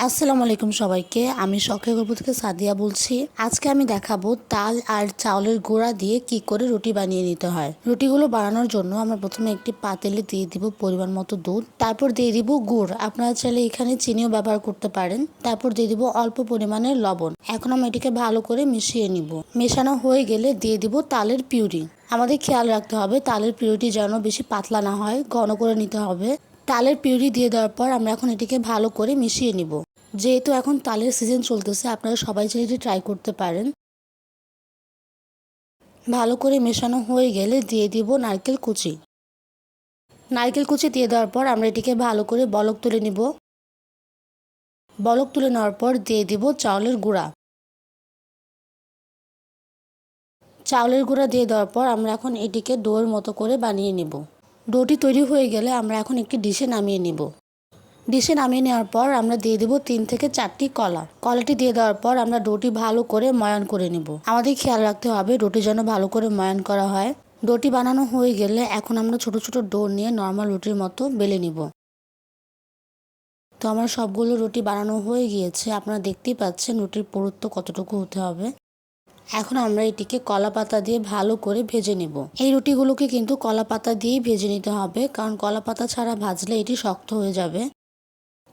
আসসালামু আলাইকুম সবাইকে। আমি শখের গল্প থেকে সাদিয়া বলছি। আজকে আমি দেখাবো তাল আর চাউলের গুঁড়া দিয়ে কি করে রুটি বানিয়ে নিতে হয়। রুটিগুলো বানানোর জন্য আমরা প্রথমে একটি পাতিলে দিয়ে দিব পরিমাণ মতো দুধ, তারপর দিয়ে দিব গুড়। আপনারা চাইলে এখানে চিনিও ব্যবহার করতে পারেন। তারপর দিয়ে দিব অল্প পরিমাণের লবণ। এখন আমরা এটিকে ভালো করে মিশিয়ে নিব। মেশানো হয়ে গেলে দিয়ে দিব তালের পিউরি। আমাদের খেয়াল রাখতে হবে তালের পিউরিটি যেন বেশি পাতলা না হয়, ঘন করে নিতে হবে। তালের পিউরি দিয়ে দেওয়ার পর আমরা এখন এটিকে ভালো করে মিশিয়ে নিব। যেহেতু এখন তালের সিজন চলতেছে, আপনারা সবাই চাইলে এটি ট্রাই করতে পারেন। ভালো করে মেশানো হয়ে গেলে দিয়ে দিব নারকেল কুচি। নারকেল কুচি দিয়ে দেওয়ার পর আমরা এটিকে ভালো করে বলক তুলে নিব। বলক তুলে নেওয়ার পর দিয়ে দিব চাউলের গুঁড়া। চাউলের গুঁড়া দিয়ে দেওয়ার পর আমরা এখন এটিকে ডোর মতো করে বানিয়ে নিব। ডোটি তৈরি হয়ে গেলে আমরা এখন একটি ডিশে নামিয়ে নিব। ডিশে নামিয়ে নেওয়ার পর আমরা দিয়ে দেবো 3 থেকে 4টি কলা। কলাটি দিয়ে দেওয়ার পর আমরা ডোটি ভালো করে ময়ান করে নিব। আমাদের খেয়াল রাখতে হবে ডোটি যেন ভালো করে ময়ান করা হয়। ডোটি বানানো হয়ে গেলে এখন আমরা ছোট ছোট ডো নিয়ে নর্মাল রুটির মতো বেলে নিব। তো আমার সবগুলো রুটি বানানো হয়ে গিয়েছে। আপনারা দেখতেই পাচ্ছেন রুটির পুরুত্ব কতটুকু হতে হবে। এখন আমরা এটিকে কলা পাতা দিয়ে ভালো করে ভেজে নেব। এই রুটিগুলোকে কিন্তু কলা পাতা দিয়েই ভেজে নিতে হবে, কারণ কলা পাতা ছাড়া ভাজলে এটি শক্ত হয়ে যাবে।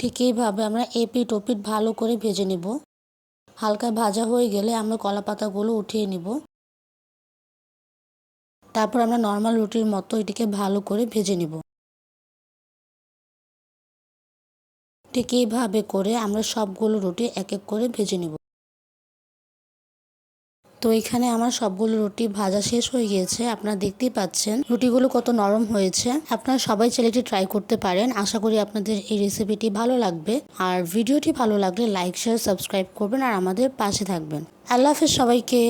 ঠিক এইভাবে আমরা এপিট ওপিট ভালো করে ভেজে নেব। হালকা ভাজা হয়ে গেলে আমরা কলা পাতাগুলো উঠিয়ে নিব। তারপর আমরা নর্মাল রুটির মতো এটিকে ভালো করে ভেজে নিব। ঠিক এইভাবে করে আমরা সবগুলো রুটি এক এক করে ভেজে নিব। তো এখানে আমার সবগুলো রুটি ভাজা শেষ হয়ে গিয়েছে। আপনারা দেখতেই পাচ্ছেন রুটিগুলো কত নরম হয়েছে। আপনারা সবাই চাইলে এটি ট্রাই করতে পারেন। আশা করি আপনাদের এই রেসিপিটি ভালো লাগবে। আর ভিডিওটি ভালো লাগলে লাইক শেয়ার সাবস্ক্রাইব করবেন আর আমাদের পাশে থাকবেন। আল্লাহ হাফেজ সবাইকে।